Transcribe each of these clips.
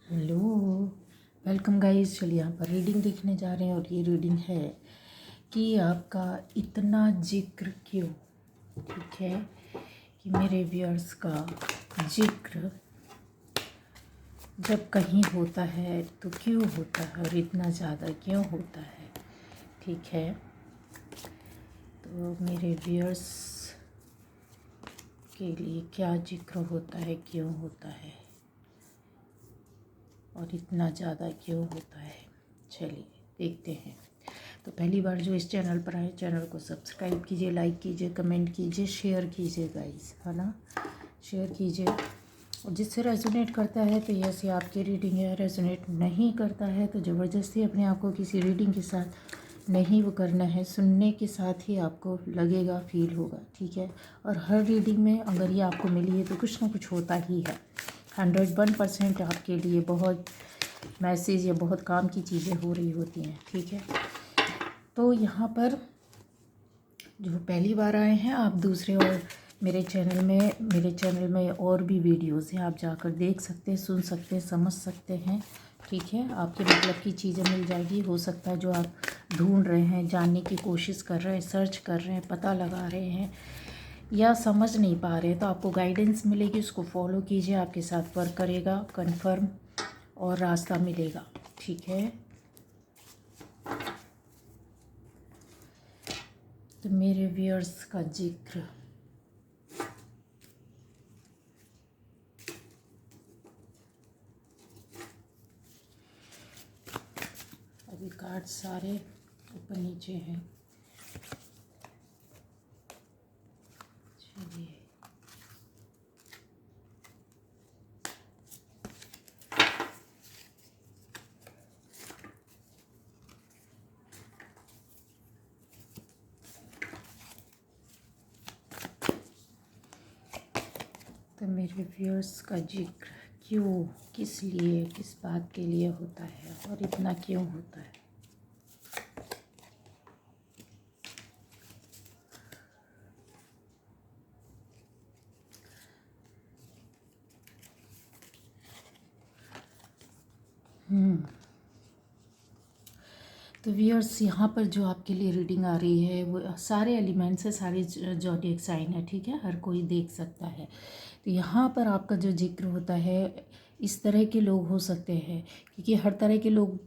Hello, welcome guys. चलिए यहाँ पर रीडिंग देखने जा रहे हैं और ये रीडिंग है कि आपका इतना जिक्र क्यों। ठीक है कि मेरे व्यूअर्स का जिक्र जब कहीं होता है तो क्यों होता है और इतना ज़्यादा क्यों होता है। ठीक है, तो मेरे व्यूअर्स के लिए क्या जिक्र होता है, क्यों होता है और इतना ज़्यादा क्यों होता है, चलिए देखते हैं। तो पहली बार जो इस चैनल पर आए, चैनल को सब्सक्राइब कीजिए, लाइक कीजिए, कमेंट कीजिए, शेयर कीजिए गाइस, है ना। शेयर कीजिए और जिससे रेजोनेट करता है तो ये आपकी रीडिंग है, रेजोनेट नहीं करता है तो ज़बरदस्ती अपने आप को किसी रीडिंग के साथ नहीं वो करना है, सुनने के साथ ही आपको लगेगा, फील होगा। ठीक है, और हर रीडिंग में अगर ये आपको मिली है तो कुछ ना कुछ होता ही है। 101% आपके लिए बहुत मैसेज या बहुत काम की चीज़ें हो रही होती हैं। ठीक है, तो यहाँ पर जो पहली बार आए हैं आप, दूसरे और मेरे चैनल में और भी वीडियोस हैं, आप जाकर देख सकते हैं, सुन सकते हैं, समझ सकते हैं। ठीक है, आपके मतलब की चीज़ें मिल जाएगी। हो सकता है जो आप ढूंढ रहे हैं, जानने की कोशिश कर रहे हैं, सर्च कर रहे हैं, पता लगा रहे हैं या समझ नहीं पा रहे, तो आपको गाइडेंस मिलेगी, उसको फॉलो कीजिए, आपके साथ वर्क करेगा, कंफर्म और रास्ता मिलेगा। ठीक है, तो मेरे व्यूअर्स का जिक्र अभी कार्ड सारे ऊपर नीचे हैं। चलिए, तो मेरे व्यूअर्स का जिक्र क्यों, किस लिए, किस बात के लिए होता है और इतना क्यों होता है। तो व्यूअर्स यहाँ पर जो आपके लिए रीडिंग आ रही है वो सारे एलिमेंट्स है, सारे ज़ोडिएक साइन है। ठीक है, हर कोई देख सकता है। तो यहाँ पर आपका जो जिक्र होता है, इस तरह के लोग हो सकते हैं, क्योंकि हर तरह के लोग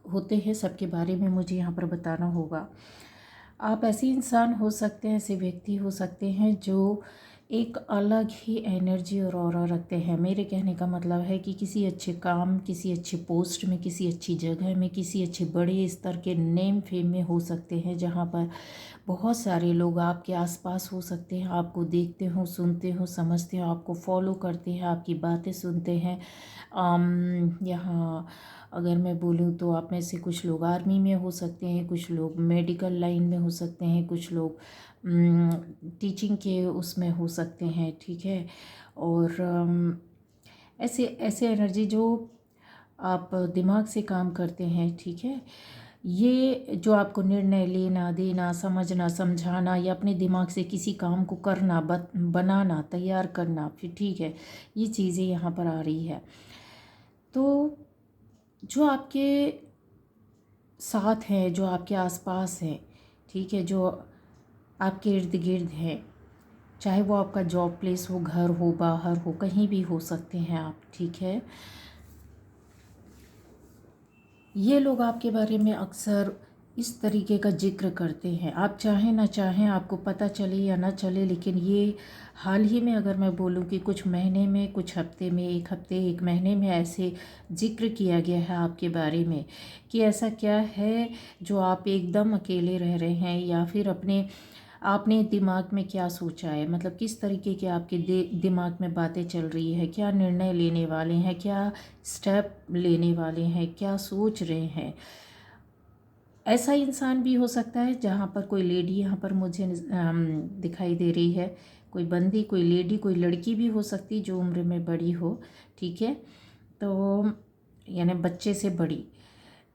होते हैं, सबके बारे में मुझे यहाँ पर बताना होगा। आप ऐसे इंसान हो सकते हैं, ऐसे व्यक्ति हो सकते हैं जो एक अलग ही एनर्जी और ऑरा रखते हैं। मेरे कहने का मतलब है कि किसी अच्छे काम, किसी अच्छे पोस्ट में, किसी अच्छी जगह में, किसी अच्छे बड़े स्तर के नेम फेम में हो सकते हैं, जहाँ पर बहुत सारे लोग आपके आसपास हो सकते हैं, आपको देखते हो, सुनते हो, समझते हो, आपको फॉलो करते हैं, आपकी बातें सुनते हैं। यहाँ अगर मैं बोलूँ तो आप में से कुछ लोग आर्मी में हो सकते हैं, कुछ लोग मेडिकल लाइन में हो सकते हैं, कुछ लोग टीचिंग के उसमें हो सकते हैं। ठीक है, और ऐसे ऐसे एनर्जी जो आप दिमाग से काम करते हैं। ठीक है, ये जो आपको निर्णय लेना, देना, समझना, समझाना या अपने दिमाग से किसी काम को करना, बनाना, तैयार करना, फिर ठीक है, ये चीज़ें यहाँ पर आ रही है। तो जो आपके साथ हैं, जो आपके आसपास हैं, ठीक है, जो आपके इर्द गिर्द हैं, चाहे वो आपका जॉब प्लेस हो, घर हो, बाहर हो, कहीं भी हो सकते हैं आप। ठीक है, ये लोग आपके बारे में अक्सर इस तरीके का जिक्र करते हैं। आप चाहें ना चाहें, आपको पता चले या ना चले, लेकिन ये हाल ही में अगर मैं बोलूं कि कुछ महीने में, कुछ हफ्ते में, एक हफ्ते, एक महीने में ऐसे जिक्र किया गया है आपके बारे में कि ऐसा क्या है जो आप एकदम अकेले रह रहे हैं, या फिर आपने दिमाग में क्या सोचा है, मतलब किस तरीके के आपके दिमाग में बातें चल रही है, क्या निर्णय लेने वाले हैं, क्या स्टेप लेने वाले हैं, क्या सोच रहे हैं। ऐसा इंसान भी हो सकता है, जहाँ पर कोई लेडी यहाँ पर मुझे दिखाई दे रही है, कोई बंदी, कोई लेडी, कोई लड़की भी हो सकती जो उम्र में बड़ी हो। ठीक है, तो यानी बच्चे से बड़ी,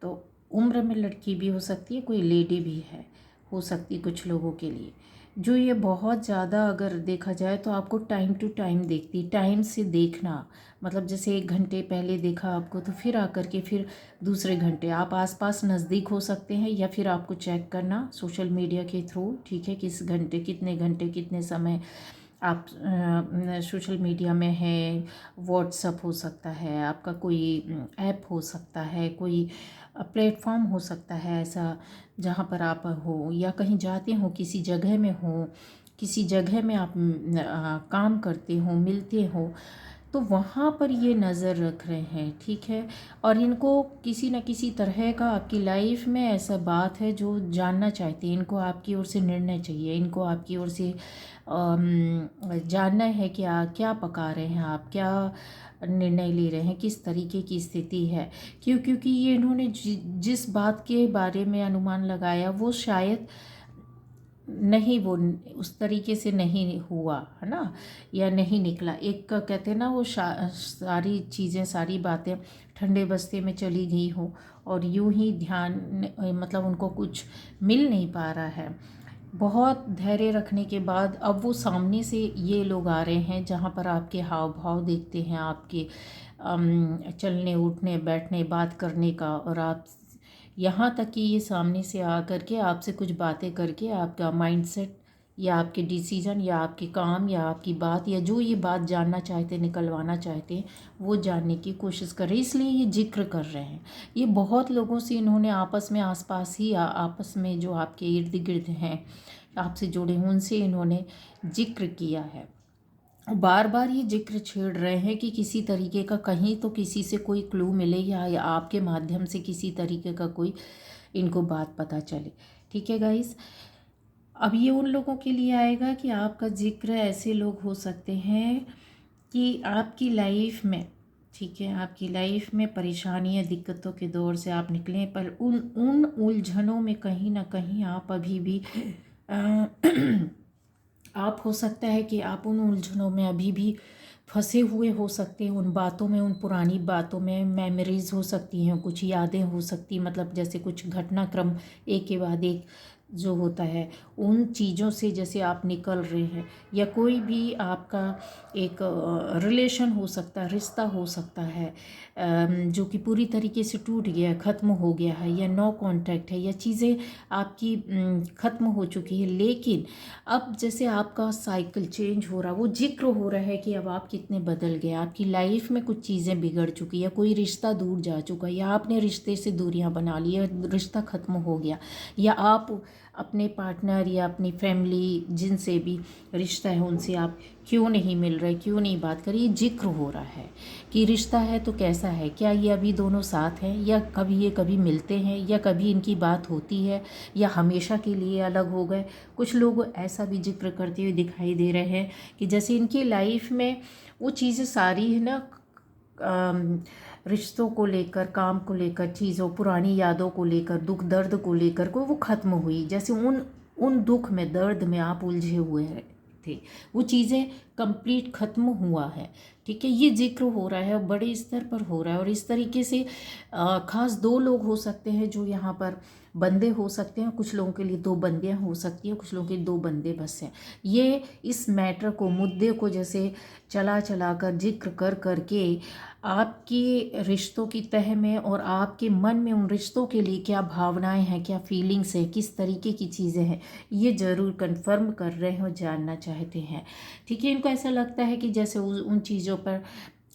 तो उम्र में लड़की भी हो सकती है, कोई लेडी भी है, हो सकती कुछ लोगों के लिए। जो ये बहुत ज़्यादा अगर देखा जाए तो आपको टाइम टू टाइम देखती, टाइम से देखना, मतलब जैसे 1 घंटे पहले देखा आपको तो फिर आकर के फिर दूसरे घंटे आप आसपास नज़दीक हो सकते हैं, या फिर आपको चेक करना सोशल मीडिया के थ्रू, ठीक है, किस घंटे कितने समय आप सोशल मीडिया में है। व्हाट्सअप हो सकता है, आपका कोई ऐप हो सकता है, कोई प्लेटफॉर्म हो सकता है ऐसा जहाँ पर आप हो, या कहीं जाते हो, किसी जगह में हो, किसी जगह में आप काम करते हो, मिलते हो, तो वहाँ पर ये नज़र रख रहे हैं, ठीक है। और इनको किसी न किसी तरह का आपकी लाइफ में ऐसा बात है जो जानना चाहते हैं, इनको आपकी ओर से निर्णय चाहिए, इनको आपकी ओर से जानना है कि क्या पका रहे हैं आप, क्या निर्णय ले रहे हैं, किस तरीके की स्थिति है। क्योंकि ये इन्होंने जिस बात के बारे में अनुमान लगाया वो शायद नहीं, वो उस तरीके से नहीं हुआ है ना, या नहीं निकला। एक का कहते हैं ना, वो सारी चीज़ें, सारी बातें ठंडे बस्ते में चली गई हो और यूं ही ध्यान, मतलब उनको कुछ मिल नहीं पा रहा है। बहुत धैर्य रखने के बाद अब वो सामने से ये लोग आ रहे हैं जहाँ पर आपके हाव भाव देखते हैं, आपके चलने उठने बैठने बात करने का, और आप यहाँ तक कि ये सामने से आ करके आपसे कुछ बातें करके आपका माइंडसेट या आपके डिसीजन या आपके काम या आपकी बात या जो ये बात जानना चाहते, निकलवाना चाहते हैं, वो जानने की कोशिश कर रहे हैं। इसलिए ये जिक्र कर रहे हैं। ये बहुत लोगों से इन्होंने आपस में, आसपास ही आपस में जो आपके इर्द गिर्द हैं, आपसे जुड़े, उनसे इन्होंने जिक्र किया है। बार बार ये जिक्र छेड़ रहे हैं कि किसी तरीके का कहीं तो किसी से कोई क्लू मिले, या आपके माध्यम से किसी तरीके का कोई इनको बात पता चले, ठीक है गाइस। अब ये उन लोगों के लिए आएगा कि आपका जिक्र, ऐसे लोग हो सकते हैं कि आपकी लाइफ में, ठीक है, आपकी लाइफ में परेशानियां, दिक्कतों के दौर से आप निकलें, पर उन उलझनों में कहीं ना कहीं आप अभी भी आप हो सकता है कि आप उन उलझनों में अभी भी फंसे हुए हो सकते हैं, उन बातों में, उन पुरानी बातों में। मेमोरीज हो सकती हैं, कुछ यादें हो सकती, मतलब जैसे कुछ घटनाक्रम एक के बाद एक जो होता है, उन चीज़ों से जैसे आप निकल रहे हैं, या कोई भी आपका एक रिलेशन हो सकता है, रिश्ता हो सकता है जो कि पूरी तरीके से टूट गया, ख़त्म हो गया है, या नो कांटेक्ट है, या चीज़ें आपकी ख़त्म हो चुकी है। लेकिन अब जैसे आपका साइकिल चेंज हो रहा, वो जिक्र हो रहा है कि अब आप कितने बदल गए, आपकी लाइफ में कुछ चीज़ें बिगड़ चुकी, या कोई रिश्ता दूर जा चुका, या आपने रिश्ते से दूरियां बना ली, या रिश्ता ख़त्म हो गया, या आप अपने पार्टनर या अपनी फैमिली जिनसे भी रिश्ता है उनसे आप क्यों नहीं मिल रहे, क्यों नहीं बात कर रही। ये जिक्र हो रहा है कि रिश्ता है तो कैसा है, क्या ये अभी दोनों साथ हैं, या कभी मिलते हैं, या कभी इनकी बात होती है, या हमेशा के लिए अलग हो गए। कुछ लोग ऐसा भी जिक्र करते हुए दिखाई दे रहे हैं कि जैसे इनकी लाइफ में वो चीज़ें सारी है ना, रिश्तों को लेकर, काम को लेकर, चीज़ों, पुरानी यादों को लेकर, दुख दर्द को लेकर को वो ख़त्म हुई। जैसे उन दुख में, दर्द में आप उलझे हुए थे, वो चीज़ें कंप्लीट ख़त्म हुआ है, ठीक है। ये जिक्र हो रहा है, बड़े स्तर पर हो रहा है। और इस तरीके से ख़ास 2 लोग हो सकते हैं जो यहाँ पर बंदे हो सकते हैं, कुछ लोगों के लिए 2 बंदियाँ हो सकती हैं, कुछ लोगों के 2 बंदे बस हैं। ये इस मैटर को, मुद्दे को जैसे चला कर, जिक्र कर करके आपके रिश्तों की तह में और आपके मन में उन रिश्तों के लिए क्या भावनाएं हैं, क्या फीलिंग्स है, किस तरीके की चीज़ें हैं, ये ज़रूर कंफर्म कर रहे हैं और जानना चाहते हैं, ठीक है। इनको ऐसा लगता है कि जैसे उन चीज़ों पर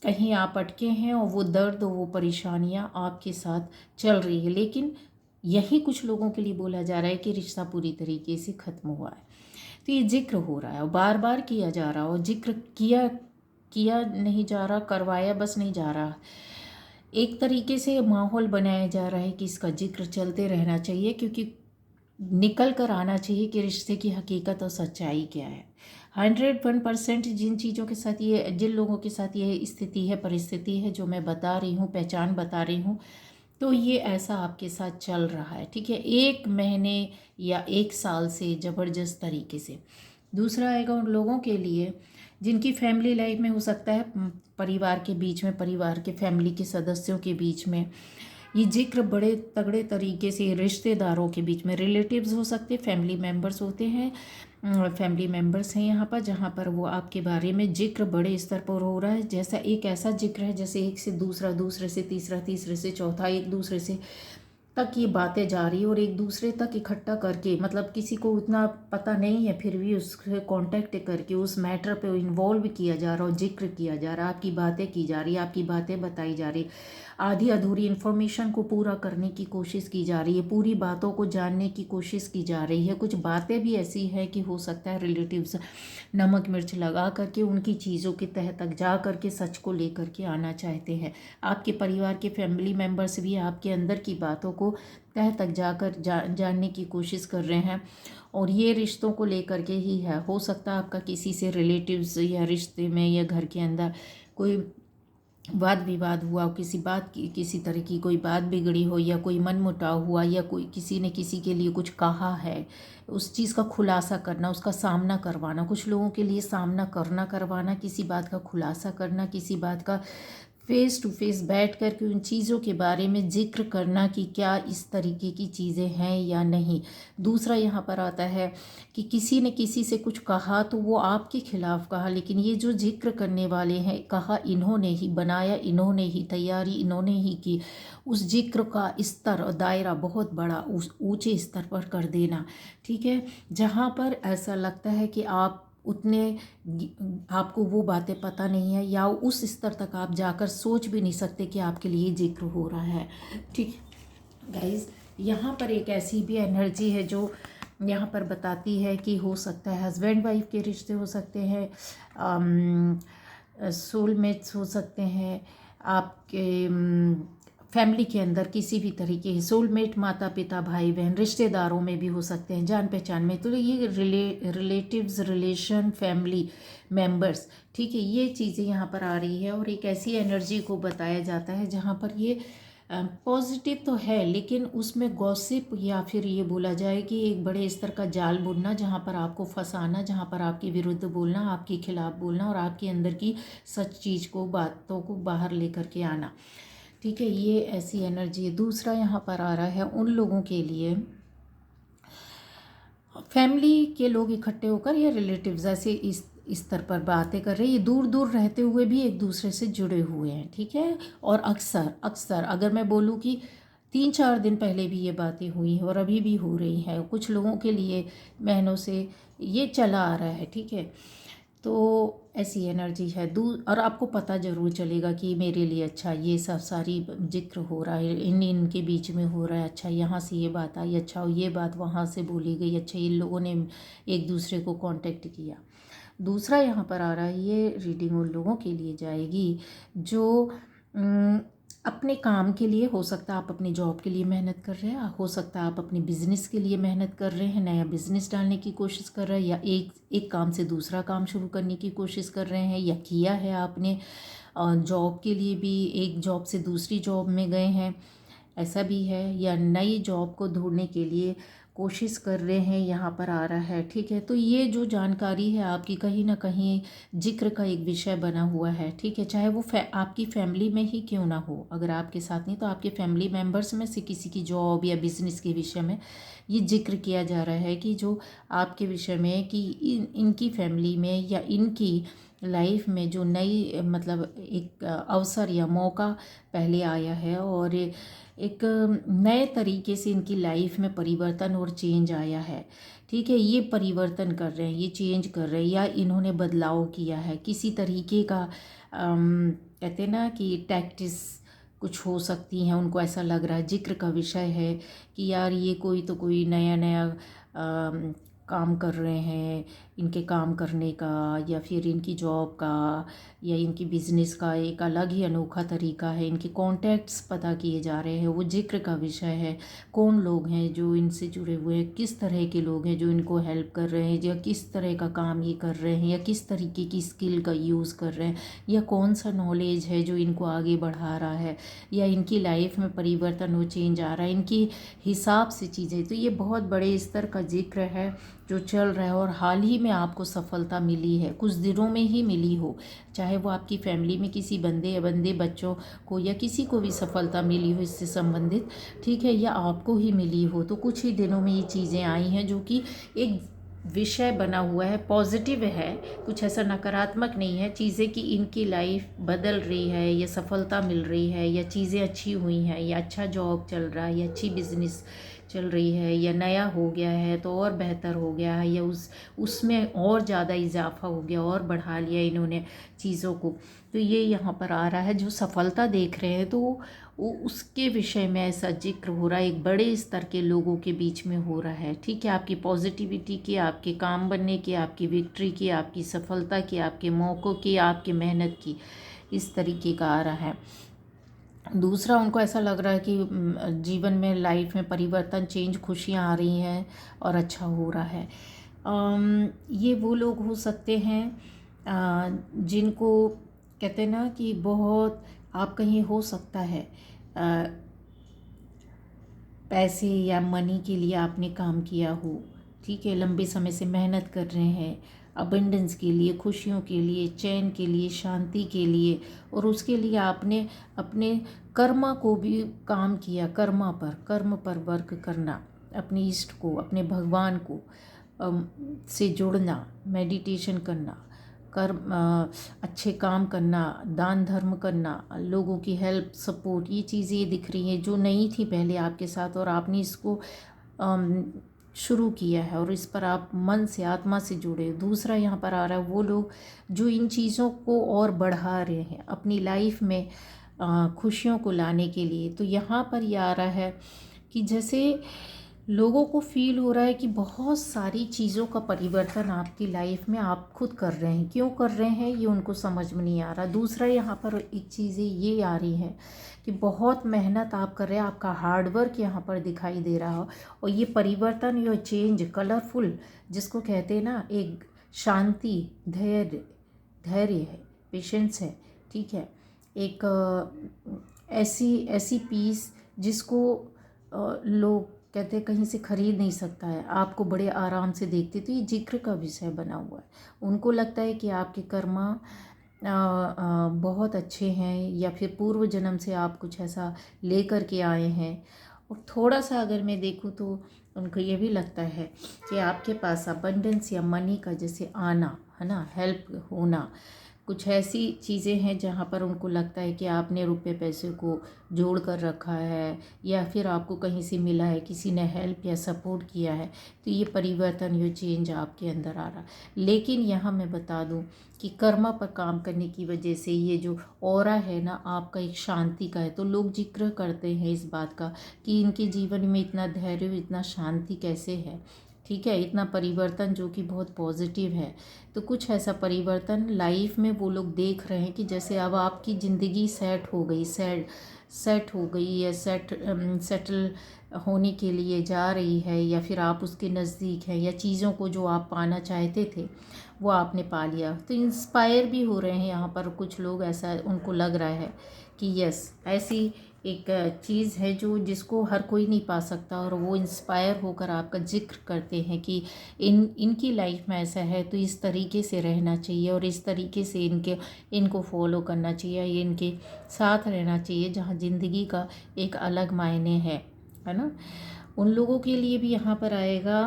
कहीं आप अटके हैं और वो दर्द और वो परेशानियां आपके साथ चल रही है। लेकिन यही कुछ लोगों के लिए बोला जा रहा है कि रिश्ता पूरी तरीके से ख़त्म हुआ है। तो ये जिक्र हो रहा है और बार बार किया जा रहा है, और जिक्र किया नहीं जा रहा, करवाया बस नहीं जा रहा। एक तरीके से माहौल बनाया जा रहा है कि इसका जिक्र चलते रहना चाहिए, क्योंकि निकल कर आना चाहिए कि रिश्ते की हकीकत और सच्चाई क्या है। 101% जिन चीज़ों के साथ ये, जिन लोगों के साथ ये स्थिति है, परिस्थिति है जो मैं बता रही हूँ, पहचान बता रही हूँ, तो ये ऐसा आपके साथ चल रहा है, ठीक है, 1 महीने या 1 साल से ज़बरदस्त तरीके से। दूसरा आएगा उन लोगों के लिए जिनकी फैमिली लाइफ में हो सकता है, परिवार के बीच में, परिवार के फैमिली के सदस्यों के बीच में ये जिक्र बड़े तगड़े तरीके से रिश्तेदारों के बीच में, रिलेटिव्स हो सकते, फैमिली मेम्बर्स होते हैं, फैमिली मेम्बर्स हैं यहाँ पर, जहाँ पर वो आपके बारे में जिक्र बड़े स्तर पर हो रहा है। जैसा एक ऐसा जिक्र है जैसे एक से दूसरा, दूसरे से तीसरा, तीसरे से चौथा, एक दूसरे से तक ये बातें जा रही है और एक दूसरे तक इकट्ठा करके, मतलब किसी को उतना पता नहीं है फिर भी उससे कांटेक्ट करके उस मैटर पे इन्वॉल्व किया जा रहा है, जिक्र किया जा रहा है, आपकी बातें की जा रही है, आपकी बातें बताई जा रही, आधी अधूरी इन्फॉर्मेशन को पूरा करने की कोशिश की जा रही है, पूरी बातों को जानने की कोशिश की जा रही है। कुछ बातें भी ऐसी हैं कि हो सकता है रिलेटिव्स नमक मिर्च लगा करके उनकी चीज़ों के तह तक जा करके सच को लेकर के आना चाहते हैं। आपके परिवार के फैमिली मेम्बर्स भी आपके अंदर की बातों को तह तक जाकर जानने की कोशिश कर रहे हैं और ये रिश्तों को लेकर के ही है। हो सकता है आपका किसी से रिलेटिव्स या रिश्ते में या घर के अंदर कोई वाद विवाद हुआ, किसी बात की, किसी तरह की कोई बात बिगड़ी हो या कोई मनमुटाव हुआ या कोई किसी ने किसी के लिए कुछ कहा है, उस चीज़ का खुलासा करना, उसका सामना करवाना, कुछ लोगों के लिए सामना करवाना, किसी बात का खुलासा करना, किसी बात का फेस टू फेस बैठ कर के उन चीज़ों के बारे में जिक्र करना कि क्या इस तरीके की चीज़ें हैं या नहीं। दूसरा यहाँ पर आता है कि किसी ने किसी से कुछ कहा तो वो आपके खिलाफ कहा, लेकिन ये जो जिक्र करने वाले हैं, कहा इन्होंने ही, बनाया इन्होंने ही, तैयारी इन्होंने ही की, उस जिक्र का स्तर और दायरा बहुत बड़ा, उस ऊंचे स्तर पर कर देना, ठीक है, जहाँ पर ऐसा लगता है कि आप उतने, आपको वो बातें पता नहीं है या उस स्तर तक आप जाकर सोच भी नहीं सकते कि आपके लिए जिक्र हो रहा है। ठीक गाइज, यहाँ पर एक ऐसी भी एनर्जी है जो यहाँ पर बताती है कि हो सकता है हस्बैंड वाइफ के रिश्ते हो सकते हैं, सोलमेट्स हो सकते हैं, आपके फैमिली के अंदर किसी भी तरीके के सोलमेट, माता पिता, भाई बहन, रिश्तेदारों में भी हो सकते हैं, जान पहचान में। तो ये रिलेटिव्स, रिलेशन, फैमिली मेंबर्स, ठीक है, ये चीज़ें यहाँ पर आ रही है और एक ऐसी एनर्जी को बताया जाता है जहाँ पर ये पॉजिटिव तो है लेकिन उसमें गॉसिप या फिर ये बोला जाए कि एक बड़े स्तर का जाल बुनना, जहाँ पर आपको फंसाना, जहाँ पर आपके विरुद्ध बोलना, आपके खिलाफ बोलना और आपके अंदर की सच चीज़ को, बातों को बाहर लेकर के आना, ठीक है, ये ऐसी एनर्जी है। दूसरा यहाँ पर आ रहा है उन लोगों के लिए, फैमिली के लोग इकट्ठे होकर या रिलेटिव्स ऐसे इस स्तर पर बातें कर रहे हैं, ये दूर दूर रहते हुए भी एक दूसरे से जुड़े हुए हैं, ठीक है। और अक्सर अगर मैं बोलूँ कि 3-4 दिन पहले भी ये बातें हुई हैं और अभी भी हो रही हैं, कुछ लोगों के लिए महीनों से ये चला आ रहा है, ठीक है। तो ऐसी एनर्जी है दूर, और आपको पता ज़रूर चलेगा कि मेरे लिए अच्छा ये सब सारी जिक्र हो रहा है, इनके बीच में हो रहा है, अच्छा यहाँ से ये बात आई, अच्छा ये बात वहाँ से बोली गई, अच्छा इन लोगों ने एक दूसरे को कांटेक्ट किया। दूसरा यहाँ पर आ रहा है, ये रीडिंग उन लोगों के लिए जाएगी जो अपने काम के लिए, हो सकता है आप अपनी जॉब के लिए मेहनत कर रहे हैं, हो सकता है आप अपने बिजनेस के लिए मेहनत कर रहे हैं, नया बिजनेस डालने की कोशिश कर रहे हैं, या एक काम से दूसरा काम शुरू करने की कोशिश कर रहे हैं, या किया है आपने। जॉब के लिए भी एक जॉब से दूसरी जॉब में गए हैं, ऐसा भी है, या नई जॉब को ढूंढने के लिए कोशिश कर रहे हैं, यहाँ पर आ रहा है, ठीक है। तो ये जो जानकारी है आपकी कहीं ना कहीं जिक्र का एक विषय बना हुआ है, ठीक है, चाहे वो आपकी फैमिली में ही क्यों ना हो, अगर आपके साथ नहीं तो आपके फैमिली मेम्बर्स में से किसी की जॉब या बिजनेस के विषय में ये जिक्र किया जा रहा है कि जो आपके विषय में कि इनकी फैमिली में या इनकी लाइफ में जो नई, मतलब एक अवसर या मौका पहले आया है और एक नए तरीके से इनकी लाइफ में परिवर्तन और चेंज आया है, ठीक है। ये परिवर्तन कर रहे हैं, ये चेंज कर रहे हैं, या इन्होंने बदलाव किया है किसी तरीके का, कहते हैं ना कि टैक्टिस कुछ हो सकती हैं, उनको ऐसा लग रहा है, जिक्र का विषय है कि यार ये कोई नया नया काम कर रहे हैं, इनके काम करने का या फिर इनकी जॉब का या इनकी बिज़नेस का एक अलग ही अनोखा तरीका है, इनके कॉन्टैक्ट्स पता किए जा रहे हैं, वो जिक्र का विषय है। कौन लोग हैं जो इनसे जुड़े हुए हैं, किस तरह के लोग हैं जो इनको हेल्प कर रहे हैं, या किस तरह का काम ये कर रहे हैं, या किस तरीके की स्किल का यूज़ कर रहे हैं, या कौन सा नॉलेज है जो इनको आगे बढ़ा रहा है, या इनकी लाइफ में परिवर्तन हो, चेंज आ रहा है, इनकी हिसाब से चीज़ें। तो ये बहुत बड़े स्तर का जिक्र है जो चल रहा है और हाल ही में आपको सफलता मिली है, कुछ दिनों में ही मिली हो, चाहे वो आपकी फैमिली में किसी बंदे या बंदे बच्चों को या किसी को भी सफलता मिली हो इससे संबंधित, ठीक है, या आपको ही मिली हो, तो कुछ ही दिनों में ये चीज़ें आई हैं जो कि एक विषय बना हुआ है, पॉजिटिव है, कुछ ऐसा नकारात्मक नहीं है। चीज़ें कि इनकी लाइफ बदल रही है, या सफलता मिल रही है, या चीज़ें अच्छी हुई हैं, या अच्छा जॉब चल रहा है, या अच्छी बिजनेस चल रही है, या नया हो गया है तो और बेहतर हो गया है, या उसमें और ज़्यादा इजाफा हो गया और बढ़ा लिया इन्होंने चीज़ों को। तो ये यहाँ पर आ रहा है, जो सफलता देख रहे हैं तो वो उसके विषय में ऐसा जिक्र हो रहा है, एक बड़े स्तर के लोगों के बीच में हो रहा है, ठीक है। आपकी पॉजिटिविटी की, आपके काम बनने की, आपकी विक्ट्री की, आपकी सफलता की, आपके मौक़ों की, आपकी मेहनत की, इस तरीके का आ रहा है। दूसरा, उनको ऐसा लग रहा है कि जीवन में, लाइफ में परिवर्तन, चेंज, खुशियाँ आ रही हैं और अच्छा हो रहा है। ये वो लोग हो सकते हैं जिनको कहते हैं ना कि बहुत, आप कहीं हो सकता है पैसे या मनी के लिए आपने काम किया हो, ठीक है, लंबे समय से मेहनत कर रहे हैं अबंडेंस के लिए, खुशियों के लिए, चैन के लिए, शांति के लिए, और उसके लिए आपने अपने कर्मा को भी काम किया, कर्म पर वर्क करना, अपने इष्ट को, अपने भगवान को से जुड़ना, मेडिटेशन करना, कर्म, अच्छे काम करना, दान धर्म करना, लोगों की हेल्प, सपोर्ट, ये चीज़ें दिख रही हैं जो नहीं थी पहले आपके साथ, और आपने इसको शुरू किया है और इस पर आप मन से, आत्मा से जुड़े। दूसरा यहाँ पर आ रहा है वो लोग जो इन चीज़ों को और बढ़ा रहे हैं अपनी लाइफ में खुशियों को लाने के लिए। तो यहाँ पर ये आ रहा है कि जैसे लोगों को फील हो रहा है कि बहुत सारी चीज़ों का परिवर्तन आपकी लाइफ में आप खुद कर रहे हैं। क्यों कर रहे हैं ये उनको समझ में नहीं आ रहा। दूसरा, यहाँ पर एक चीज़ें ये आ रही हैं कि बहुत मेहनत आप कर रहे हैं, आपका हार्डवर्क यहाँ पर दिखाई दे रहा हो, और ये परिवर्तन, ये चेंज कलरफुल, जिसको कहते हैं ना, एक शांति, धैर्य है, पेशेंस है, ठीक है, एक ऐसी पीस जिसको लोग कहते हैं कहीं से खरीद नहीं सकता है, आपको बड़े आराम से देखते। तो ये जिक्र का विषय बना हुआ है। उनको लगता है कि आपके कर्मा बहुत अच्छे हैं, या फिर पूर्व जन्म से आप कुछ ऐसा ले कर के आए हैं। और थोड़ा सा अगर मैं देखूँ तो उनको ये भी लगता है कि आपके पास अबंडेंस या मनी का जैसे आना है ना, हेल्प होना, कुछ ऐसी चीज़ें हैं जहाँ पर उनको लगता है कि आपने रुपए पैसे को जोड़ कर रखा है, या फिर आपको कहीं से मिला है, किसी ने हेल्प या सपोर्ट किया है। तो ये परिवर्तन, ये चेंज आपके अंदर आ रहा। लेकिन यहाँ मैं बता दूँ कि कर्मा पर काम करने की वजह से ये जो ऑरा है ना आपका, एक शांति का है। तो लोग जिक्र करते हैं इस बात का कि इनके जीवन में इतना धैर्य, इतना शांति कैसे है, ठीक है, इतना परिवर्तन जो कि बहुत पॉजिटिव है। तो कुछ ऐसा परिवर्तन लाइफ में वो लोग देख रहे हैं कि जैसे अब आपकी ज़िंदगी सेट हो गई, सेट हो गई है, सेटल होने के लिए जा रही है, या फिर आप उसके नज़दीक हैं, या चीज़ों को जो आप पाना चाहते थे वो आपने पा लिया। तो इंस्पायर भी हो रहे हैं यहाँ पर कुछ लोग, ऐसा उनको लग रहा है कि यस, ऐसी एक चीज़ है जो जिसको हर कोई नहीं पा सकता, और वो इंस्पायर होकर आपका जिक्र करते हैं कि इनकी लाइफ में ऐसा है, तो इस तरीके से रहना चाहिए, और इस तरीके से इनको फॉलो करना चाहिए, ये इनके साथ रहना चाहिए, जहाँ ज़िंदगी का एक अलग मायने है ना। उन लोगों के लिए भी यहाँ पर आएगा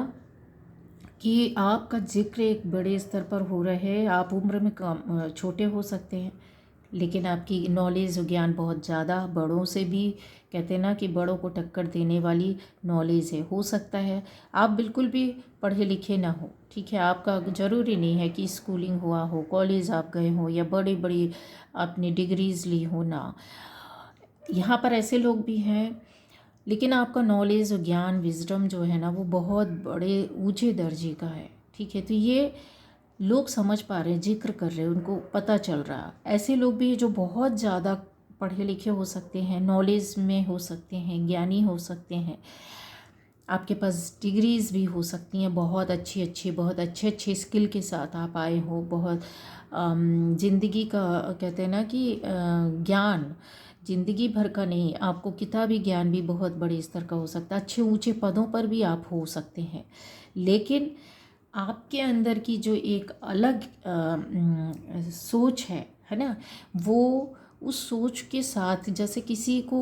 कि आपका जिक्र एक बड़े स्तर पर हो रहा है। आप उम्र में कम छोटे हो सकते हैं, लेकिन आपकी नॉलेज, ज्ञान बहुत ज़्यादा, बड़ों से भी कहते हैं ना कि बड़ों को टक्कर देने वाली नॉलेज है। हो सकता है आप बिल्कुल भी पढ़े लिखे ना हो, ठीक है, आपका ज़रूरी नहीं है कि स्कूलिंग हुआ हो, कॉलेज आप गए हो, या बड़ी बड़ी आपने डिग्रीज़ ली हो ना। यहाँ पर ऐसे लोग भी हैं, लेकिन आपका नॉलेज और ज्ञान, विजडम जो है ना, वो बहुत बड़े ऊंचे दर्जे का है, ठीक है। तो ये लोग समझ पा रहे हैं, जिक्र कर रहे हैं, उनको पता चल रहा। ऐसे लोग भी जो बहुत ज़्यादा पढ़े लिखे हो सकते हैं, नॉलेज में हो सकते हैं, ज्ञानी हो सकते हैं, आपके पास डिग्रीज़ भी हो सकती हैं, बहुत अच्छे अच्छे स्किल के साथ आप आए हो, बहुत ज़िंदगी का कहते हैं ना कि ज्ञान ज़िंदगी भर का नहीं, आपको किताबी ज्ञान भी बहुत बड़े स्तर का हो सकता है, अच्छे ऊंचे पदों पर भी आप हो सकते हैं। लेकिन आपके अंदर की जो एक अलग सोच है ना, वो उस सोच के साथ जैसे किसी को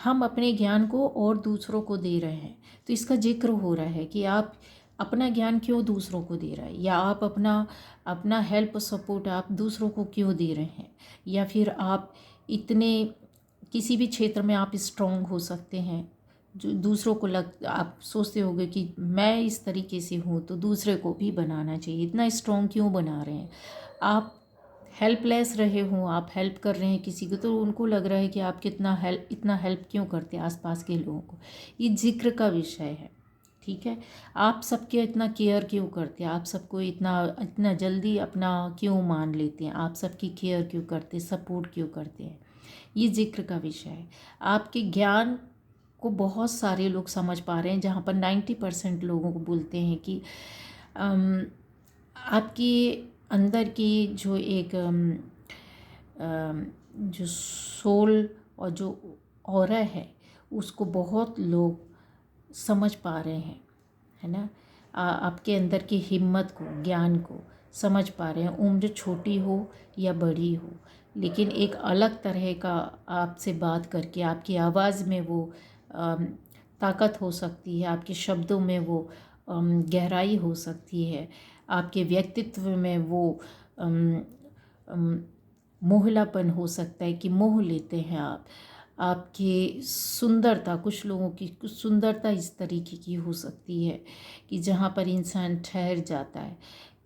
हम अपने ज्ञान को और दूसरों को दे रहे हैं, तो इसका जिक्र हो रहा है कि आप अपना ज्ञान क्यों दूसरों को दे रहा है, या आप अपना अपना हेल्प सपोर्ट आप दूसरों को क्यों दे रहे हैं, या फिर आप इतने किसी भी क्षेत्र में आप स्ट्रांग हो सकते हैं जो दूसरों को आप सोचते होगे कि मैं इस तरीके से हूँ तो दूसरे को भी बनाना चाहिए, इतना स्ट्रांग क्यों बना रहे हैं। आप हेल्पलेस रहे हों, आप हेल्प कर रहे हैं किसी को, तो उनको लग रहा है कि आप इतना हेल्प क्यों करते हैं आसपास के लोगों को। ये जिक्र का विषय है, ठीक है। आप सबके इतना केयर क्यों करते हैं, आप सबको इतना इतना जल्दी अपना क्यों मान लेते हैं, आप सबकी केयर क्यों करते हैं, सपोर्ट क्यों करते हैं, ये जिक्र का विषय है। आपके ज्ञान को बहुत सारे लोग समझ पा रहे हैं, जहाँ पर 90% लोगों को बोलते हैं कि आपकी अंदर की जो एक जो सोल और जो ऑरा है उसको बहुत लोग समझ पा रहे हैं, है ना। आपके अंदर की हिम्मत को, ज्ञान को समझ पा रहे हैं, उम्र छोटी हो या बड़ी हो, लेकिन एक अलग तरह का आपसे बात करके आपकी आवाज़ में वो ताकत हो सकती है, आपके शब्दों में वो गहराई हो सकती है, आपके व्यक्तित्व में वो मोहलापन हो सकता है कि मोह लेते हैं आप। आपकी सुंदरता, कुछ लोगों की कुछ सुंदरता इस तरीके की हो सकती है कि जहाँ पर इंसान ठहर जाता है।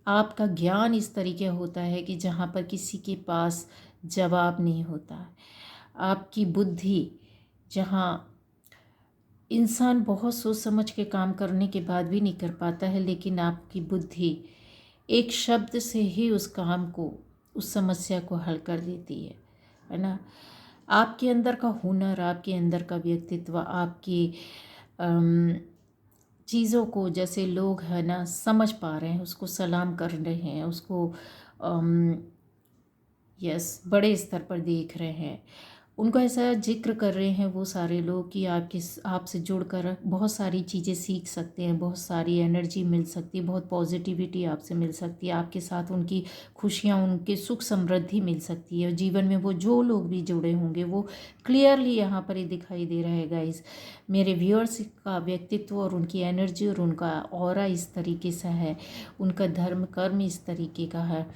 आपका ज्ञान इस तरीके होता है कि जहाँ पर किसी के पास जवाब नहीं होता है। आपकी बुद्धि, जहाँ इंसान बहुत सोच समझ के काम करने के बाद भी नहीं कर पाता है, लेकिन आपकी बुद्धि एक शब्द से ही उस काम को, उस समस्या को हल कर देती है ना। आपके अंदर का हुनर, आपके अंदर का व्यक्तित्व, आपकी चीज़ों को जैसे लोग है ना समझ पा रहे हैं, उसको सलाम कर रहे हैं, उसको यस बड़े स्तर पर देख रहे हैं, उनको ऐसा जिक्र कर रहे हैं वो सारे लोग कि आपसे जुड़कर बहुत सारी चीज़ें सीख सकते हैं, बहुत सारी एनर्जी मिल सकती है, बहुत पॉजिटिविटी आपसे मिल सकती है, आपके साथ उनकी खुशियाँ, उनके सुख समृद्धि मिल सकती है। और जीवन में वो जो लोग भी जुड़े होंगे वो क्लियरली यहाँ पर ही दिखाई दे रहा है गाइस। मेरे व्यूअर्स का व्यक्तित्व और उनकी एनर्जी और उनका ऑरा इस तरीके से है, उनका धर्म कर्म इस तरीके का है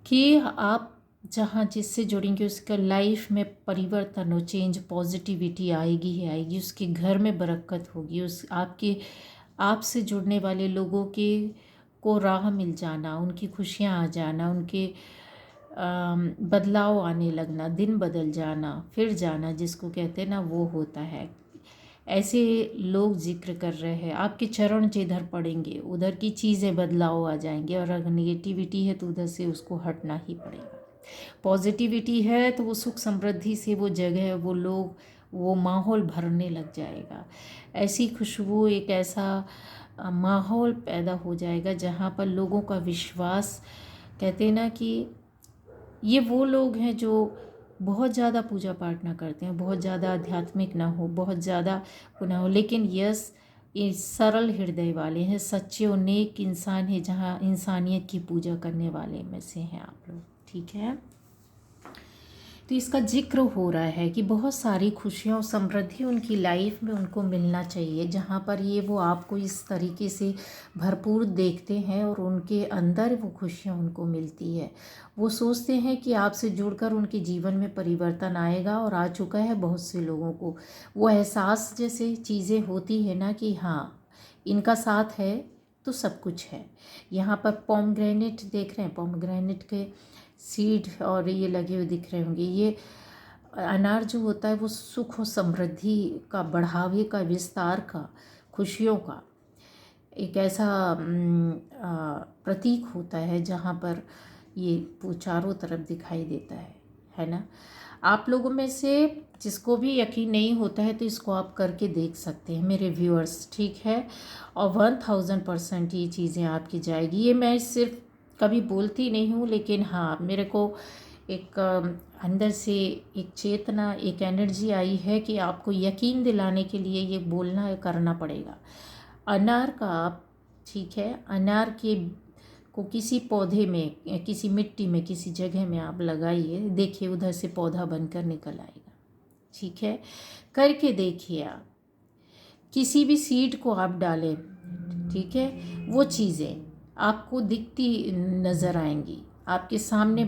कि आप जहाँ जिससे जुड़ेंगे उसका लाइफ में परिवर्तन हो, चेंज, पॉजिटिविटी आएगी ही आएगी, उसके घर में बरकत होगी, उस आपसे जुड़ने वाले लोगों के को राह मिल जाना, उनकी खुशियाँ आ जाना, उनके बदलाव आने लगना, दिन बदल जाना, फिर जाना जिसको कहते हैं ना, वो होता है। ऐसे लोग जिक्र कर रहे हैं। आपके चरण जिधर पड़ेंगे उधर की चीज़ें बदलाव आ जाएंगे, और अगर नेगेटिविटी है तो उधर से उसको हटना ही पड़ेगा। पॉजिटिविटी है तो वो सुख समृद्धि से वो जगह, वो लोग, वो माहौल भरने लग जाएगा। ऐसी खुशबू, एक ऐसा माहौल पैदा हो जाएगा जहाँ पर लोगों का विश्वास, कहते हैं ना कि ये वो लोग हैं जो बहुत ज़्यादा पूजा पाठ ना करते हैं, बहुत ज़्यादा आध्यात्मिक ना हो, बहुत ज़्यादा ना हो, लेकिन यस ये सरल हृदय वाले हैं, सच्चे और नेक इंसान है, जहाँ इंसानियत की पूजा करने वाले में से हैं आप लोग, ठीक है। तो इसका जिक्र हो रहा है कि बहुत सारी खुशियाँ और समृद्धि उनकी लाइफ में उनको मिलना चाहिए, जहाँ पर ये वो आपको इस तरीके से भरपूर देखते हैं और उनके अंदर वो खुशियाँ उनको मिलती है। वो सोचते हैं कि आपसे जुड़कर उनके जीवन में परिवर्तन आएगा, और आ चुका है बहुत से लोगों को। वो एहसास जैसे चीज़ें होती है ना कि हाँ इनका साथ है तो सब कुछ है। यहाँ पर पोमग्रेनेट देख रहे हैं, पोमग्रेनेट के सीड और ये लगे हुए दिख रहे होंगे। ये अनार जो होता है वो सुख और समृद्धि का, बढ़ावे का, विस्तार का, खुशियों का एक ऐसा प्रतीक होता है, जहाँ पर ये वो चारों तरफ दिखाई देता है ना। आप लोगों में से जिसको भी यकीन नहीं होता है तो इसको आप करके देख सकते हैं मेरे व्यूअर्स, ठीक है। और 1000% ये चीज़ें आपकी जाएगी। ये मैं सिर्फ कभी बोलती नहीं हूँ, लेकिन हाँ मेरे को एक अंदर से एक चेतना, एक एनर्जी आई है कि आपको यकीन दिलाने के लिए ये बोलना करना पड़ेगा। अनार का आप ठीक है। अनार के को किसी पौधे में, किसी मिट्टी में, किसी जगह में आप लगाइए, देखिए उधर से पौधा बनकर निकल आएगा। ठीक है, करके देखिए आप। किसी भी सीड को आप डालें, ठीक है, वो चीज़ें आपको दिखती नज़र आएंगी, आपके सामने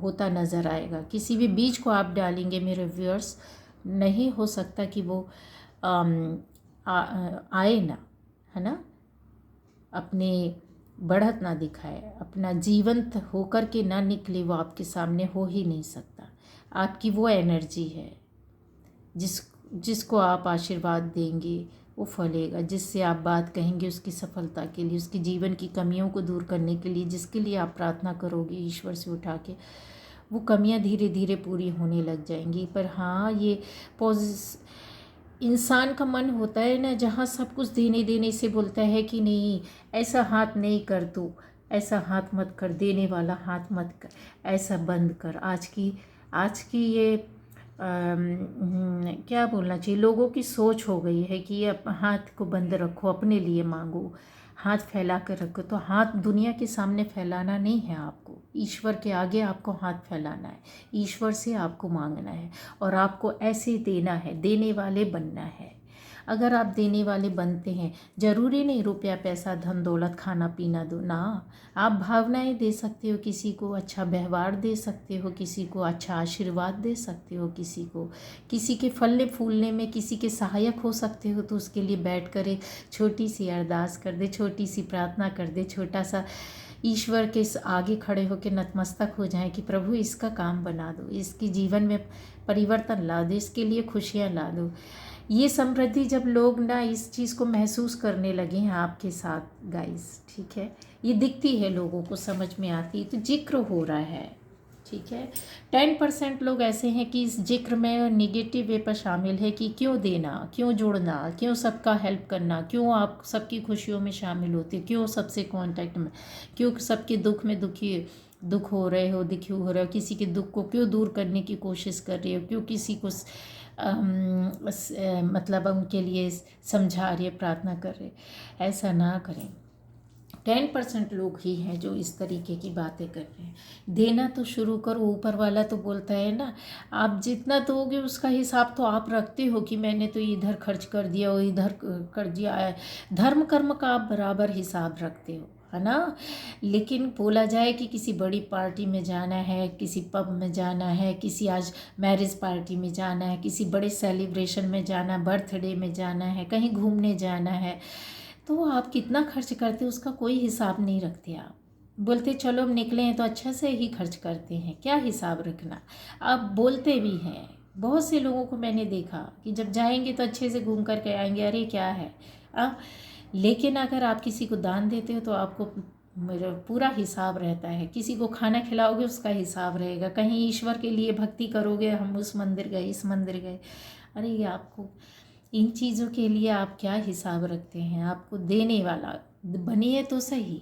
होता नज़र आएगा। किसी भी बीज को आप डालेंगे मेरे व्यूअर्स, नहीं हो सकता कि वो आए ना, है ना, अपने बढ़त ना दिखाए, अपना जीवंत होकर के ना निकले, वो आपके सामने हो ही नहीं सकता। आपकी वो एनर्जी है जिसको आप आशीर्वाद देंगे वो फलेगा, जिससे आप बात कहेंगे उसकी सफलता के लिए, उसके जीवन की कमियों को दूर करने के लिए, जिसके लिए आप प्रार्थना करोगे ईश्वर से उठा के, वो कमियां धीरे धीरे पूरी होने लग जाएंगी। पर हाँ, ये इंसान का मन होता है ना, जहाँ सब कुछ देने देने से बोलता है कि नहीं, ऐसा हाथ नहीं कर तू, ऐसा हाथ मत कर, देने वाला हाथ मत कर, ऐसा बंद कर। आज की ये क्या बोलना चाहिए, लोगों की सोच हो गई है कि ये हाथ को बंद रखो, अपने लिए मांगो, हाथ फैला कर रखो। तो हाथ दुनिया के सामने फैलाना नहीं है आपको, ईश्वर के आगे आपको हाथ फैलाना है, ईश्वर से आपको मांगना है, और आपको ऐसे देना है, देने वाले बनना है। अगर आप देने वाले बनते हैं, ज़रूरी नहीं रुपया पैसा धन दौलत खाना पीना दो ना, आप भावनाएं दे सकते हो, किसी को अच्छा व्यवहार दे सकते हो, किसी को अच्छा आशीर्वाद दे सकते हो, किसी के फलने फूलने में किसी के सहायक हो सकते हो। तो उसके लिए बैठ कर एक छोटी सी अरदास कर दे, छोटी सी प्रार्थना कर दे, छोटा सा ईश्वर के आगे खड़े होकर नतमस्तक हो जाएं कि प्रभु इसका काम बना दो, इसके जीवन में परिवर्तन ला दो, इसके लिए खुशियाँ ला दो। ये समृद्धि जब लोग ना इस चीज़ को महसूस करने लगे हैं आपके साथ गाइस, ठीक है, ये दिखती है, लोगों को समझ में आती है, तो जिक्र हो रहा है। ठीक है, 10% लोग ऐसे हैं कि इस जिक्र में निगेटिव वे पर शामिल है कि क्यों देना, क्यों जुड़ना, क्यों सबका हेल्प करना, क्यों आप सबकी खुशियों में शामिल होते, क्यों सबसे कांटेक्ट में, क्यों सबके दुख में दुख हो रहे हो, दुखी हो रहे हो, किसी के दुख को क्यों दूर करने की कोशिश कर रहे हो, क्यों किसी को मतलब उनके लिए समझा रहे, प्रार्थना कर रहे। ऐसा ना करें। 10% लोग ही हैं जो इस तरीके की बातें कर रहे हैं। देना तो शुरू करो, ऊपर वाला तो बोलता है ना, आप जितना दोगे उसका हिसाब तो आप रखते हो कि मैंने तो इधर खर्च कर दिया और इधर कर दिया है। धर्म कर्म का आप बराबर हिसाब रखते हो, है ना। लेकिन बोला जाए कि किसी बड़ी पार्टी में जाना है, किसी पब में जाना है, किसी आज मैरिज पार्टी में जाना है, किसी बड़े सेलिब्रेशन में जाना है, बर्थडे में जाना है, कहीं घूमने जाना है, तो आप कितना खर्च करते हो उसका कोई हिसाब नहीं रखते। आप बोलते चलो हम निकले हैं तो अच्छा से ही खर्च करते हैं, क्या हिसाब रखना। आप बोलते भी हैं, बहुत से लोगों को मैंने देखा कि जब जाएंगे तो अच्छे से घूम करके आएंगे, अरे क्या है। लेकिन अगर आप किसी को दान देते हो तो आपको पूरा हिसाब रहता है, किसी को खाना खिलाओगे उसका हिसाब रहेगा, कहीं ईश्वर के लिए भक्ति करोगे, हम उस मंदिर गए इस मंदिर गए, अरे ये आपको इन चीज़ों के लिए आप क्या हिसाब रखते हैं। आपको देने वाला बनिए तो सही,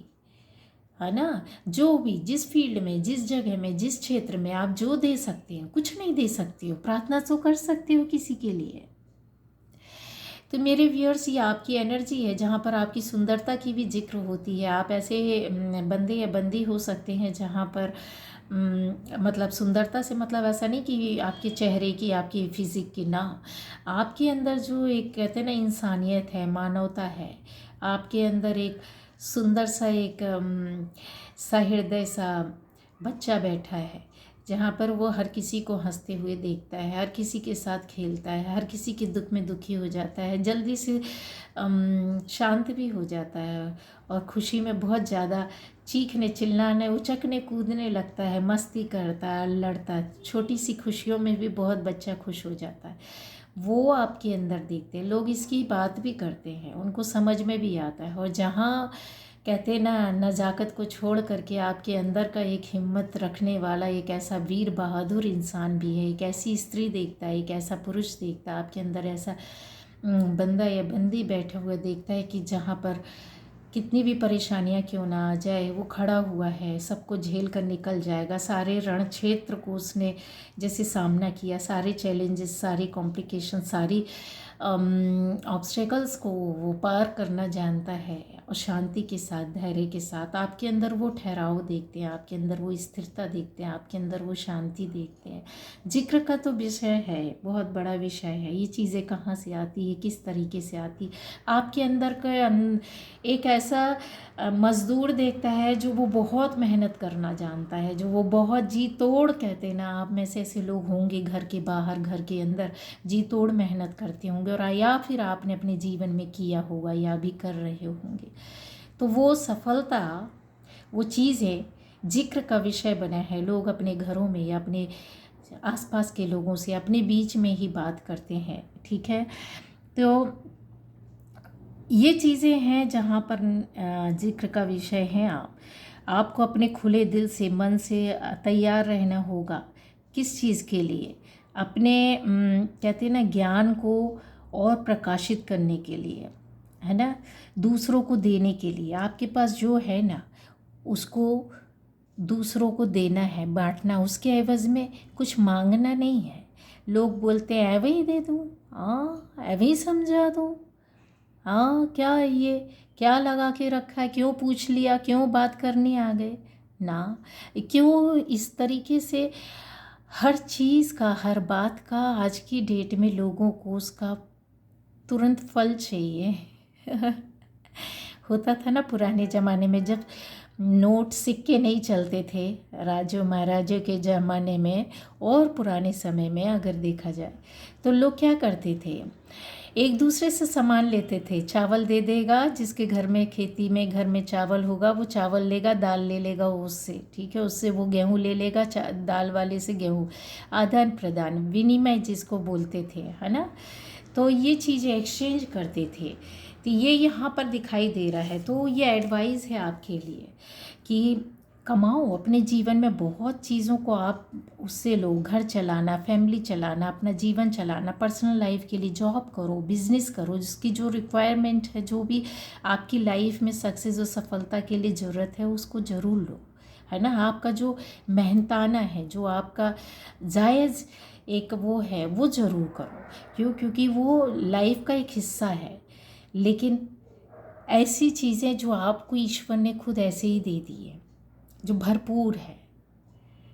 है ना। जो भी जिस फील्ड में, जिस जगह में, जिस क्षेत्र में आप जो दे सकते हो, कुछ नहीं दे सकते हो, प्रार्थना तो कर सकते हो किसी के लिए। तो मेरे व्यूअर्स, ये आपकी एनर्जी है जहाँ पर आपकी सुंदरता की भी जिक्र होती है। आप ऐसे बंदे या बंदी हो सकते हैं जहाँ पर मतलब सुंदरता से मतलब ऐसा नहीं कि आपके चेहरे की, आपकी फिजिक की, ना, आपके अंदर जो एक कहते हैं ना इंसानियत है, मानवता है, आपके अंदर एक सुंदर सा एक सहृदय सा बच्चा बैठा है, जहाँ पर वो हर किसी को हंसते हुए देखता है, हर किसी के साथ खेलता है, हर किसी के दुख में दुखी हो जाता है, जल्दी से शांत भी हो जाता है, और खुशी में बहुत ज़्यादा चीखने चिल्लाने उचकने कूदने लगता है, मस्ती करता है, लड़ता है, छोटी सी खुशियों में भी बहुत बच्चा खुश हो जाता है। वो आपके अंदर देखते हैं लोग, इसकी बात भी करते हैं, उनको समझ में भी आता है। और जहाँ कहते ना नज़ाकत को छोड़ करके आपके अंदर का एक हिम्मत रखने वाला एक ऐसा वीर बहादुर इंसान भी है, एक ऐसी स्त्री देखता है, एक ऐसा पुरुष देखता है, आपके अंदर ऐसा बंदा या बंदी बैठा हुआ देखता है कि जहाँ पर कितनी भी परेशानियाँ क्यों ना आ जाए, वो खड़ा हुआ है, सबको झेल कर निकल जाएगा। सारे रण क्षेत्र को उसने जैसे सामना किया, सारे चैलेंजेस, सारी कॉम्प्लिकेशन, सारी ऑब्स्टेकल्स को वो पार करना जानता है। और शांति के साथ, धैर्य के साथ आपके अंदर वो ठहराव देखते हैं, आपके अंदर वो स्थिरता देखते हैं, आपके अंदर वो शांति देखते हैं। जिक्र का तो विषय है, बहुत बड़ा विषय है। ये चीज़ें कहाँ से आती है, किस तरीके से आती, आपके अंदर का एक ऐसा मज़दूर देखता है जो वो बहुत मेहनत करना जानता है, जो वो बहुत जी तोड़, कहते हैं ना, आप में से ऐसे लोग होंगे घर के बाहर, घर के अंदर जी तोड़ मेहनत करते होंगे, और या फिर आपने अपने जीवन में किया होगा या भी कर रहे होंगे। तो वो सफलता, वो चीज़ें जिक्र का विषय बना है। लोग अपने घरों में या अपने आसपास के लोगों से अपने बीच में ही बात करते हैं, ठीक है। तो ये चीज़ें हैं जहाँ पर जिक्र का विषय है। आपको अपने खुले दिल से, मन से तैयार रहना होगा। किस चीज़ के लिए? अपने कहते हैं ना, ज्ञान को और प्रकाशित करने के लिए, है ना, दूसरों को देने के लिए। आपके पास जो है ना, उसको दूसरों को देना है, बांटना। उसके एवज़ में कुछ मांगना नहीं है। लोग बोलते हैं ऐवे ही दे दूँ, हाँ ऐवे ही समझा दूँ, हाँ क्या ये क्या लगा के रखा है, क्यों पूछ लिया, क्यों बात करने आ गए ना, क्यों इस तरीके से हर चीज़ का, हर बात का आज की डेट में लोगों को उसका तुरंत फल चाहिए। होता था ना पुराने ज़माने में, जब नोट सिक्के नहीं चलते थे, राजों महाराजों के ज़माने में और पुराने समय में अगर देखा जाए, तो लोग क्या करते थे, एक दूसरे से सामान लेते थे। चावल दे देगा, जिसके घर में खेती में घर में चावल होगा वो चावल लेगा, दाल ले लेगा उससे, ठीक है, उससे वो गेहूँ ले लेगा, दाल वाले से गेहूँ, आदान प्रदान, विनिमय जिसको बोलते थे, है ना। तो ये चीज़ें एक्सचेंज करते थे। तो ये यहाँ पर दिखाई दे रहा है। तो ये एडवाइस है आपके लिए कि कमाओ अपने जीवन में बहुत चीज़ों को, आप उससे लो, घर चलाना, फैमिली चलाना, अपना जीवन चलाना, पर्सनल लाइफ के लिए जॉब करो, बिजनेस करो, जिसकी जो रिक्वायरमेंट है, जो भी आपकी लाइफ में सक्सेस और सफलता के लिए ज़रूरत है, उसको ज़रूर लो, है ना। आपका जो मेहनताना है, जो आपका जायज़ एक वो है, वो ज़रूर करो। क्योंकि वो लाइफ का एक हिस्सा है। लेकिन ऐसी चीज़ें जो आपको ईश्वर ने खुद ऐसे ही दे दी है, जो भरपूर है,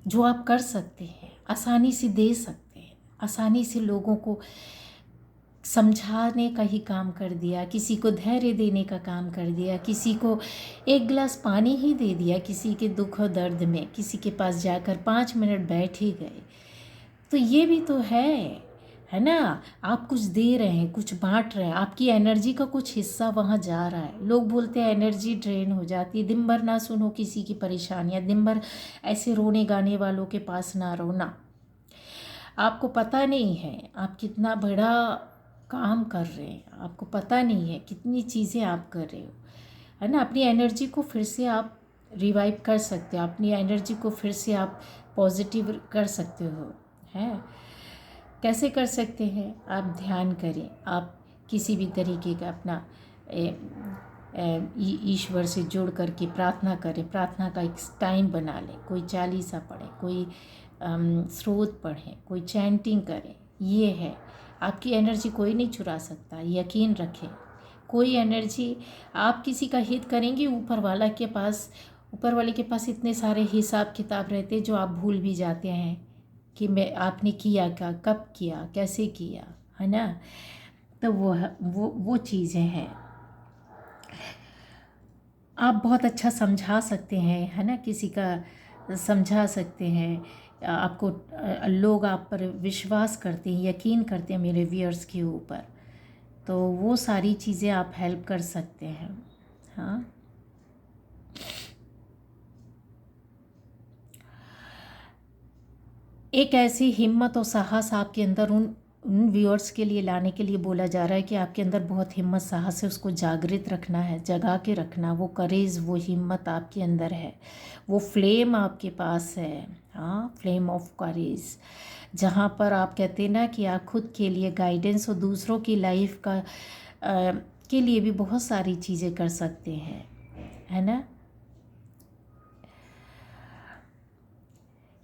जो आप कर सकते हैं, आसानी से दे सकते हैं, आसानी से लोगों को समझाने का ही काम कर दिया, किसी को धैर्य देने का काम कर दिया, किसी को एक गिलास पानी ही दे दिया, किसी के दुख और दर्द में किसी के पास जाकर 5 मिनट बैठ ही गए। तो ये भी तो है ना। आप कुछ दे रहे हैं, कुछ बांट रहे हैं, आपकी एनर्जी का कुछ हिस्सा वहाँ जा रहा है। लोग बोलते हैं एनर्जी ड्रेन हो जाती है, दिन भर ना सुनो किसी की परेशानियाँ, दिन भर ऐसे रोने गाने वालों के पास ना रहो ना। आपको पता नहीं है आप कितना बड़ा काम कर रहे हैं, आपको पता नहीं है कितनी चीज़ें आप कर रहे हो, है ना। अपनी एनर्जी को फिर से आप रिवाइव कर सकते हो, अपनी एनर्जी को फिर से आप पॉजिटिव कर सकते हो, है। कैसे कर सकते हैं? आप ध्यान करें, आप किसी भी तरीके का अपना ईश्वर से जुड़ करके प्रार्थना करें, प्रार्थना का एक टाइम बना लें, कोई चालीसा पढ़े, कोई स्रोत पढ़ें, कोई चैंटिंग करें। ये है, आपकी एनर्जी कोई नहीं चुरा सकता, यकीन रखें। कोई एनर्जी, आप किसी का हित करेंगे, ऊपर वाले के पास इतने सारे हिसाब किताब रहते जो आप भूल भी जाते हैं कि आपने किया क्या, कब किया, कैसे किया, है ना। तो वो चीज़ें हैं। आप बहुत अच्छा समझा सकते हैं, है ना, किसी का समझा सकते हैं। आपको लोग आप पर विश्वास करते हैं, यकीन करते हैं मेरे व्यूअर्स के ऊपर, तो वो सारी चीज़ें आप हेल्प कर सकते हैं। हाँ, एक ऐसी हिम्मत और साहस आपके अंदर उन व्यूअर्स के लिए लाने के लिए बोला जा रहा है कि आपके अंदर बहुत हिम्मत साहस है, उसको जागृत रखना है, जगा के रखना। वो करेज, वो हिम्मत आपके अंदर है, वो फ्लेम आपके पास है। हाँ, फ्लेम ऑफ करेज, जहाँ पर आप कहते हैं ना कि आप खुद के लिए गाइडेंस और दूसरों की लाइफ का के लिए भी बहुत सारी चीज़ें कर सकते हैं, है ना।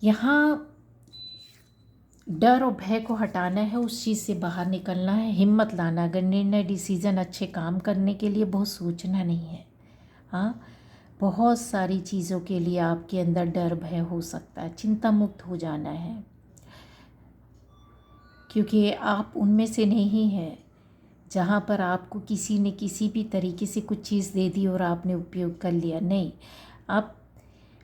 यहाँ डर और भय को हटाना है, उस चीज़ से बाहर निकलना है, हिम्मत लाना। अगर निर्णय, डिसीज़न अच्छे काम करने के लिए बहुत सोचना नहीं है, हाँ, बहुत सारी चीज़ों के लिए आपके अंदर डर भय हो सकता है, चिंता मुक्त हो जाना है, क्योंकि आप उनमें से नहीं हैं जहाँ पर आपको किसी ने किसी भी तरीके से कुछ चीज़ दे दी और आपने उपयोग कर लिया। नहीं, आप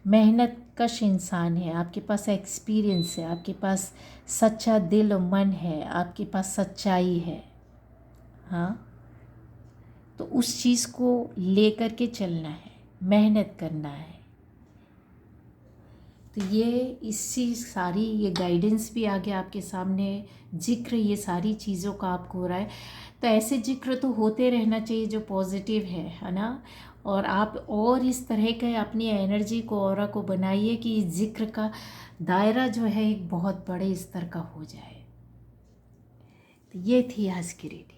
मेहनत कश इंसान है, आपके पास एक्सपीरियंस है, आपके पास सच्चा दिल और मन है, आपके पास सच्चाई है। हाँ, तो उस चीज़ को लेकर के चलना है, मेहनत करना है। तो ये इसी सारी ये गाइडेंस भी आगे आपके सामने, जिक्र ये सारी चीज़ों का आपको हो रहा है। तो ऐसे जिक्र तो होते रहना चाहिए जो पॉजिटिव है ना। और आप और इस तरह के अपनी एनर्जी को, ऑरा को बनाइए कि इस जिक्र का दायरा जो है एक बहुत बड़े स्तर का हो जाए। तो ये थी आज की रीडिंग।